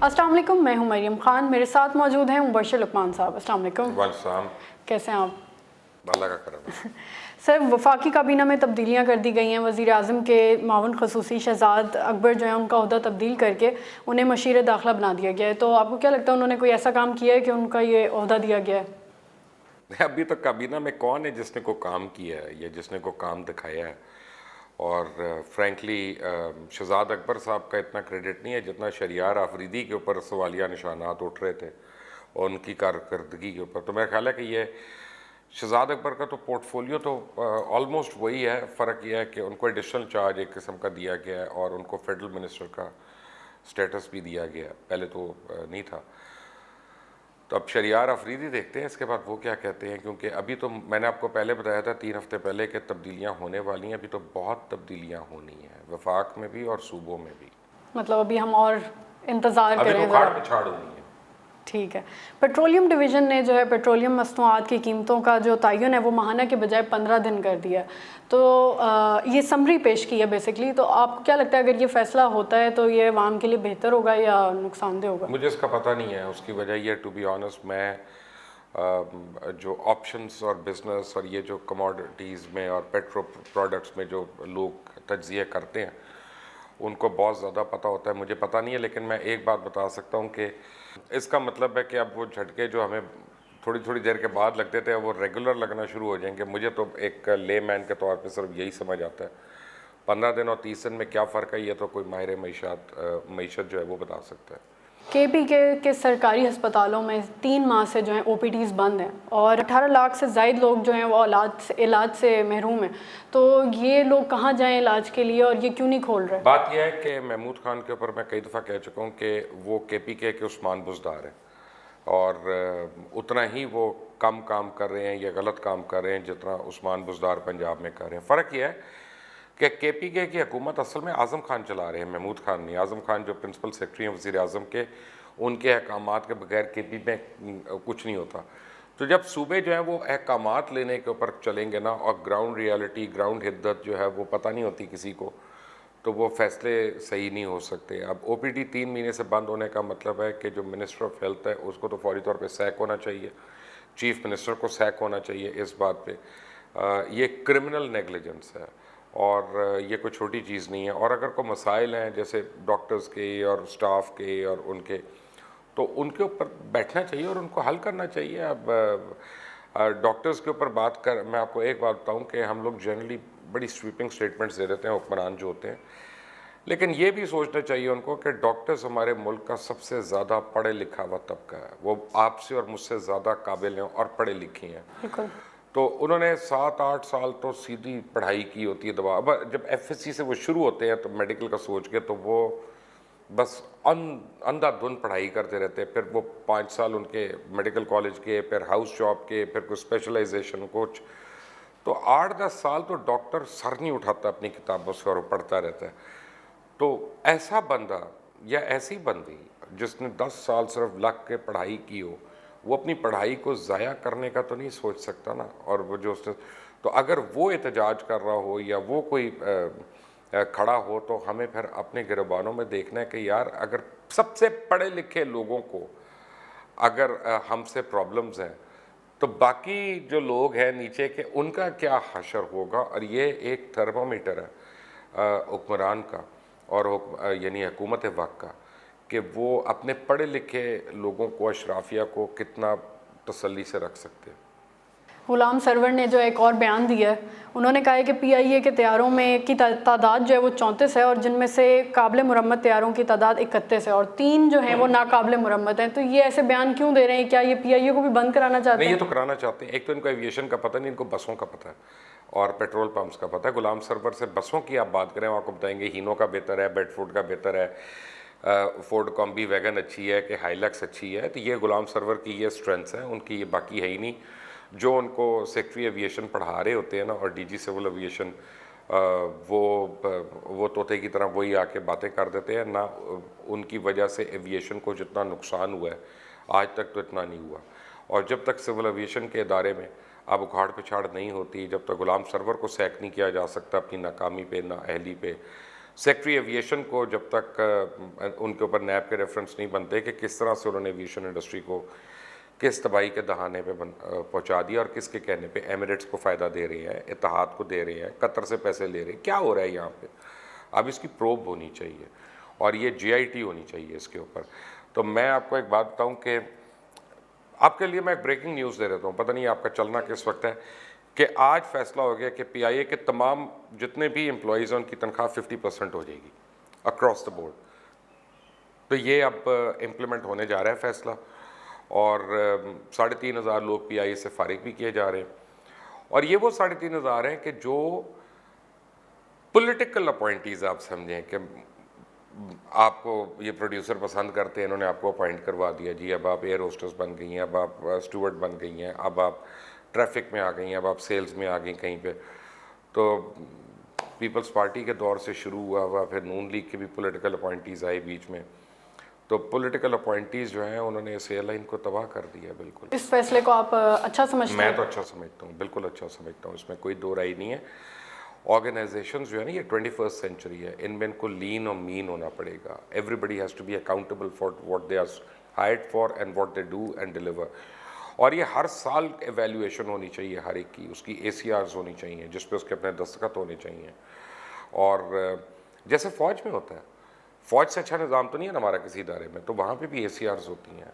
अस्सलाम वालेकुम, मैं हूं मरियम खान, मेरे साथ मौजूद हैं मुबशर लुकमान साहब। अस्सलाम वालेकुम। वालेकुम। कैसे हैं आप? अल्लाह का करम है। सर, वफाकी काबीना में तब्दीलियां कर दी गई हैं। वज़ीर आज़म के मावन ख़ुसूसी शहज़ाद अकबर जो है उनका ओहदा तब्दील करके उन्हें मशीर दाखिला बना दिया गया है। तो आपको क्या लगता है उन्होंने कोई ऐसा काम किया है कि उनका ये ओहदा दिया गया है? अभी तक काबीना में कौन है जिसने को काम किया है या जिसने को काम दिखाया है? और फ्रैंकली शहजाद अकबर साहब का इतना क्रेडिट नहीं है जितना शरियार आफरीदी के ऊपर सवालिया निशानात उठ रहे थे और उनकी कारकर्दगी के ऊपर। तो मेरा ख्याल है कि ये शहजाद अकबर का तो पोर्टफोलियो तो ऑलमोस्ट वही है। फ़र्क यह है कि उनको एडिशनल चार्ज एक किस्म का दिया गया है और उनको फेडरल मिनिस्टर का स्टेटस भी दिया गया है, पहले तो नहीं था। तो अब शरियार अफरीदी देखते हैं इसके बाद वो क्या कहते हैं, क्योंकि अभी तो मैंने आपको पहले बताया था 3 हफ्ते पहले कि तब्दीलियां होने वाली हैं। अभी तो बहुत तब्दीलियां होनी हैं, वफाक में भी और सूबों में भी। मतलब अभी हम और इंतज़ार अभी करें तो खाड़ पिछाड़ होनी है। ठीक है। पेट्रोलियम डिवीज़न ने जो है पेट्रोलियम मसनूआत की कीमतों का जो तयन है वो माहाना के बजाय 15 दिन कर दिया। तो ये समरी पेश की है बेसिकली। तो आपको क्या लगता है अगर ये फ़ैसला होता है तो ये अवाम के लिए बेहतर होगा या नुकसानदेह होगा? मुझे इसका पता नहीं है। उसकी वजह ये, टू बी ऑनेस्ट, मैं जो ऑप्शंस और बिज़नेस और ये जो कमोडिटीज़ में और पेट्रो प्रोडक्ट्स में जो लोग तज्ज़िया करते हैं उनको बहुत ज़्यादा पता होता है, मुझे पता नहीं है। लेकिन मैं एक बात बता सकता हूँ कि इसका मतलब है कि अब वो झटके जो हमें थोड़ी थोड़ी देर के बाद लगते थे वो रेगुलर लगना शुरू हो जाएंगे। मुझे तो एक ले मैन के तौर पे सिर्फ यही समझ आता है 15 दिन और 30 दिन में क्या फ़र्क है, ये तो कोई माहिर मईशत जो है वो बता सकता है। KPK के सरकारी अस्पतालों में 3 माह से जो है OPDs बंद हैं और 18 लाख से ज़ायद लोग जो हैं वो इलाज से महरूम हैं। तो ये लोग कहाँ जाएं इलाज के लिए और ये क्यों नहीं खोल रहे? बात यह है कि महमूद खान के ऊपर मैं कई दफ़ा कह चुका हूँ कि वो KPK के उस्मान बुज़दार हैं और उतना ही वो कम काम कर रहे हैं या गलत काम कर रहे हैं जितना उस्मान बुज़दार पंजाब में कर रहे हैं। फ़र्क यह है कि KPK की हुकूमत असल में आज़म खान चला रहे हैं, महमूद खान नहीं। आज़म खान जो प्रिंसिपल सेक्रेटरी हैं वज़ीर आज़म के, उनके अहकामात के बगैर KP में कुछ नहीं होता। तो जब सूबे जो हैं वो अहकामात लेने के ऊपर चलेंगे ना और ग्राउंड रियलिटी, ग्राउंड हिद्दत जो है वो पता नहीं होती किसी को, तो वो फ़ैसले सही नहीं हो सकते। अब OPD 3 महीने से बंद होने का मतलब है कि जो मिनिस्टर ऑफ हेल्थ है उसको तो फौरी तौर पे सैक होना चाहिए, चीफ मिनिस्टर को सैक होना चाहिए इस बात पे। ये क्रिमिनल नेगलिजेंस है और ये कोई छोटी चीज़ नहीं है। और अगर कोई मसाइल हैं जैसे डॉक्टर्स के और स्टाफ के और उनके, तो उनके ऊपर बैठना चाहिए और उनको हल करना चाहिए। अब डॉक्टर्स के ऊपर बात कर, मैं आपको एक बात बताऊं कि हम लोग जनरली बड़ी स्वीपिंग स्टेटमेंट्स दे देते हैं हुक्मरान जो होते हैं, लेकिन ये भी सोचना चाहिए उनको कि डॉक्टर्स हमारे मुल्क का सबसे ज़्यादा पढ़े लिखा हुआ तबका है। वो आपसे और मुझसे ज़्यादा काबिल हैं और पढ़े लिखे हैं। बिल्कुल। तो उन्होंने 7-8 साल तो सीधी पढ़ाई की होती है। दवा अब जब FSC से वो शुरू होते हैं तो मेडिकल का सोच के, तो वो बस अंधाधुंध पढ़ाई करते रहते हैं। फिर वो 5 साल उनके मेडिकल कॉलेज के, फिर हाउस जॉब के, फिर कोई स्पेशलाइजेशन कुछ, तो 8-10 साल तो डॉक्टर सर नहीं उठाता अपनी किताबों से और पढ़ता रहता है। तो ऐसा बंदा या ऐसी बंदी जिसने 10 साल सिर्फ लग के पढ़ाई की हो, वो अपनी पढ़ाई को ज़ाया करने का तो नहीं सोच सकता ना। और वो जो उसने, तो अगर वो एहतजाज कर रहा हो या वो कोई खड़ा हो, तो हमें फिर अपने गिरबानों में देखना है कि यार अगर सबसे पढ़े लिखे लोगों को अगर हमसे प्रॉब्लम्स हैं तो बाकी जो लोग हैं नीचे के, उनका क्या हशर होगा। और ये एक थर्मामीटर है हुक्मरान का और यानी हुकूमत वक्त का कि वो अपने पढ़े लिखे लोगों को, अशराफिया को कितना तसल्ली से रख सकते हैं। गुलाम सरवर ने जो एक और बयान दिया है, उन्होंने कहा है कि PIA के तैयारों में की तादाद जो है वो 34 है और जिनमें से काबिल मुरम्मत तैयारों की तादाद 31 है और 3 जो हैं वो नाकाबिल मुरम्मत हैं। तो ये ऐसे बयान क्यों दे रहे हैं? क्या ये PIA को भी बंद कराना चाहते हैं? नहीं, ये तो कराना चाहते हैं। एक तो इनको एविएशन का पता नहीं, इनको बसों का पता है और पेट्रोल पंप्स का पता है। गुलाम सरवर से बसों की आप बात करें, आपको बताएंगे हीनो का बेहतर है, बेडफोर्ड का बेहतर है, फोर्ड कॉम्बी वैगन अच्छी है कि हाइलक्स अच्छी है। तो ये गुलाम सरवर की ये स्ट्रेंथ्स हैं उनकी, ये बाकी है ही नहीं। जो उनको सेक्रेटरी एविएशन पढ़ा रहे होते हैं ना और DG सिविल एविएशन, वो तोते की तरह वही आके बातें कर देते हैं ना। उनकी वजह से एविएशन को जितना नुकसान हुआ है आज तक तो इतना नहीं हुआ। और जब तक सिविल एविएशन के इदारे में अब उखाड़ पिछाड़ नहीं होती, जब तक गुलाम सरवर को सैक नहीं किया जा सकता अपनी नाकामी पे, ना अहली पे, सेक्रेटरी एविएशन को जब तक उनके ऊपर नैब के रेफरेंस नहीं बनते कि किस तरह से उन्होंने एविएशन इंडस्ट्री को किस तबाही के दहाने पे पहुंचा दिया और किसके कहने पे एमिरेट्स को फ़ायदा दे रही है, इत्तेहाद को दे रही है, कतर से पैसे ले रहे हैं, क्या हो रहा है यहाँ पे। अब इसकी प्रोब होनी चाहिए और ये GIT होनी चाहिए इसके ऊपर। तो मैं आपको एक बात बताऊँ कि आपके लिए मैं एक ब्रेकिंग न्यूज़ दे देता हूँ, पता नहीं आपका चलना किस वक्त है, कि आज फैसला हो गया कि PIA के तमाम जितने भी एम्प्लॉइज़ हैं उनकी तनख्वाह 50% हो जाएगी अक्रॉस द बोर्ड। तो ये अब इम्प्लीमेंट होने जा रहा है फैसला, और 3,500 लोग PIA से फारिग भी किए जा रहे हैं। और ये वो 3,500 हैं कि जो पॉलिटिकल अपॉइंटीज़, आप समझें कि आपको ये प्रोड्यूसर पसंद करते हैं, इन्होंने आपको अपॉइंट करवा दिया जी, अब आप एयर होस्टेस बन गई हैं, अब आप स्टूवर्ड बन गई हैं, अब आप ट्रैफिक में आ गई हैं, अब आप सेल्स में आ गई कहीं पे। तो पीपल्स पार्टी के दौर से शुरू हुआ, फिर नून लीग के भी पॉलिटिकल अपॉइंटीज़ आए बीच में। तो पॉलिटिकल अपॉइंटीज़ जो हैं उन्होंने इस एयरलाइन को तबाह कर दिया। बिल्कुल इस फैसले को आप अच्छा समझते हैं? मैं तो अच्छा समझता हूँ, बिल्कुल अच्छा समझता हूँ, इसमें कोई दो राय नहीं है। ऑर्गेनाइजेशंस जो है ना, ये 21st सेंचुरी है, इनमें इनको लीन और मीन होना पड़ेगा। Everybody has to be accountable for what they are hired for and what they do and deliver. और ये हर साल एवेल्यूएशन होनी चाहिए हर एक की, उसकी ACRs होनी चाहिए जिस पे उसके अपने दस्तखत होने चाहिए। और जैसे फ़ौज में होता है, फ़ौज से अच्छा निज़ाम तो नहीं है हमारा किसी इदारे में, तो वहाँ पे भी ACRs होती हैं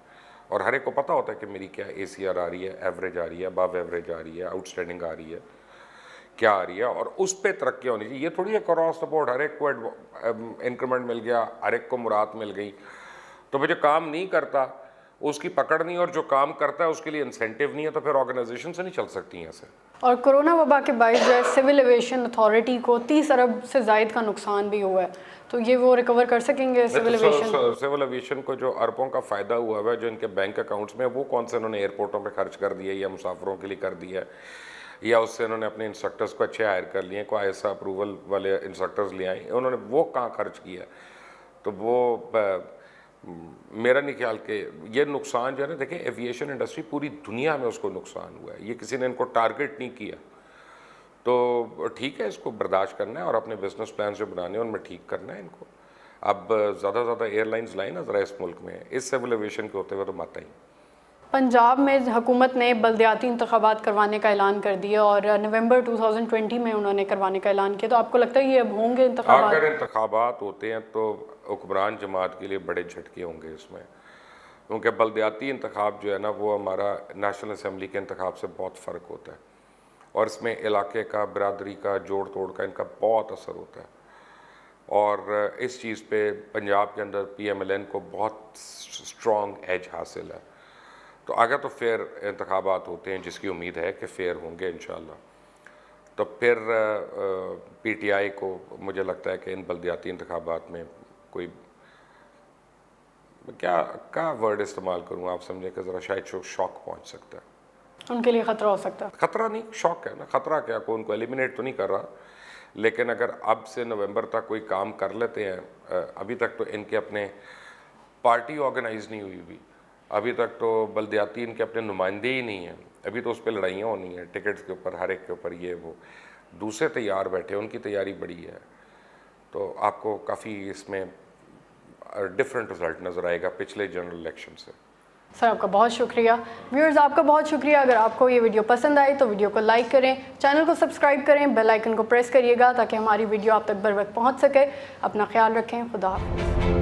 और हर एक को पता होता है कि मेरी क्या ACR आ रही है, एवरेज आ रही है, अबव एवरेज आ रही है, आउटस्टैंडिंग आ रही है, क्या आ रही है, और उस पर तरक्की होनी चाहिए। ये थोड़ी है क्रॉस द बोर्ड हर एक को इंक्रीमेंट मिल गया, हर एक को मुराद मिल गई, तो फिर जो काम नहीं करता उसकी पकड़ नहीं, और जो काम करता है उसके लिए इंसेंटिव नहीं है, तो फिर ऑर्गेनाइजेशन से नहीं चल सकती हैं ऐसे। और कोरोना वबा के बायस जो है सिविल एविएशन अथॉरिटी को 30 अरब से ज़ायद का नुकसान भी हुआ है, तो ये वो रिकवर कर सकेंगे सिविल एविएशन? सिविल एविएशन को जो अरबों का फ़ायदा हुआ है जो इनके बैंक अकाउंट्स में, वो कौन से उन्होंने एयरपोर्टों पे खर्च कर दिया या मुसाफिरों के लिए कर दिया, या उससे उन्होंने अपने इंस्ट्रक्टर्स को अच्छे हायर कर लिए, कोई ऐसा अप्रूवल वाले इंस्ट्रक्टर्स ले आए, उन्होंने वो कहाँ खर्च किया? तो वो मेरा नहीं ख्याल कि ये नुकसान जो है ना, देखिए एविएशन इंडस्ट्री पूरी दुनिया में उसको नुकसान हुआ है, ये किसी ने इनको टारगेट नहीं किया। तो ठीक है, इसको बर्दाश्त करना है और अपने बिजनेस प्लान जो बनाने हैं उनमें ठीक करना है इनको। अब ज़्यादा से ज़्यादा एयरलाइंस लाइन ना ज़रा इस मुल्क में, इस सिविल एविएशन के होते हुए तो मत आई। पंजाब में हुकूमत ने बल्दियाती इंतखाबात करवाने का ऐलान कर दिया और नवंबर 2020 में उन्होंने करवाने का ऐलान किया, तो आपको लगता है ये अब होंगे इंतखाबात? अगर इंतखाबात होते हैं तो हुक्मरान जमात के लिए बड़े झटके होंगे इसमें, क्योंकि बल्दियाती इंतखाब जो है ना वो हमारा नेशनल असम्बली के इंतखाब से बहुत फ़र्क होता है, और इसमें इलाके का, बिरादरी का, जोड़ तोड़ का इनका बहुत असर होता है। और इस चीज़ पे पंजाब के अंदर PMLN को बहुत स्ट्रॉन्ग एज हासिल है। तो अगर तो फेयर इंतखाबात होते हैं, जिसकी उम्मीद है कि फेयर होंगे इंशाल्लाह, तो फिर PTI को मुझे लगता है कि इन बल्दियाती इंतखाबात में कोई क्या वर्ड इस्तेमाल करूँ आप समझें कि ज़रा शायद शौक पहुँच सकता है, उनके लिए ख़तरा हो सकता है। ख़तरा नहीं, शौक है ना, ख़तरा क्या, कोई उनको एलिमिनेट तो नहीं कर रहा, लेकिन अगर अब से नवंबर तक कोई काम कर लेते हैं, अभी तक तो इनके अपने पार्टी ऑर्गेनाइज नहीं हुई भी, अभी तक तो बल्दियाती इनके अपने नुमाइंदे ही नहीं हैं, अभी तो उस पर लड़ाइयाँ होनी हैं टिकट्स के ऊपर, हर एक के ऊपर, ये वो दूसरे तैयार बैठे, उनकी तैयारी बड़ी है, तो आपको काफ़ी इसमें डिफरेंट रिजल्ट नज़र आएगा पिछले जनरल इलेक्शन से। सर आपका बहुत शुक्रिया। व्यूअर्स आपका बहुत शुक्रिया। अगर आपको ये वीडियो पसंद आए तो वीडियो को लाइक करें, चैनल को सब्सक्राइब करें, बेल आइकन को प्रेस करिएगा ताकि हमारी वीडियो आप तक बर वक्त पहुँच सके। अपना ख्याल रखें, खुदा हाफ़िज़।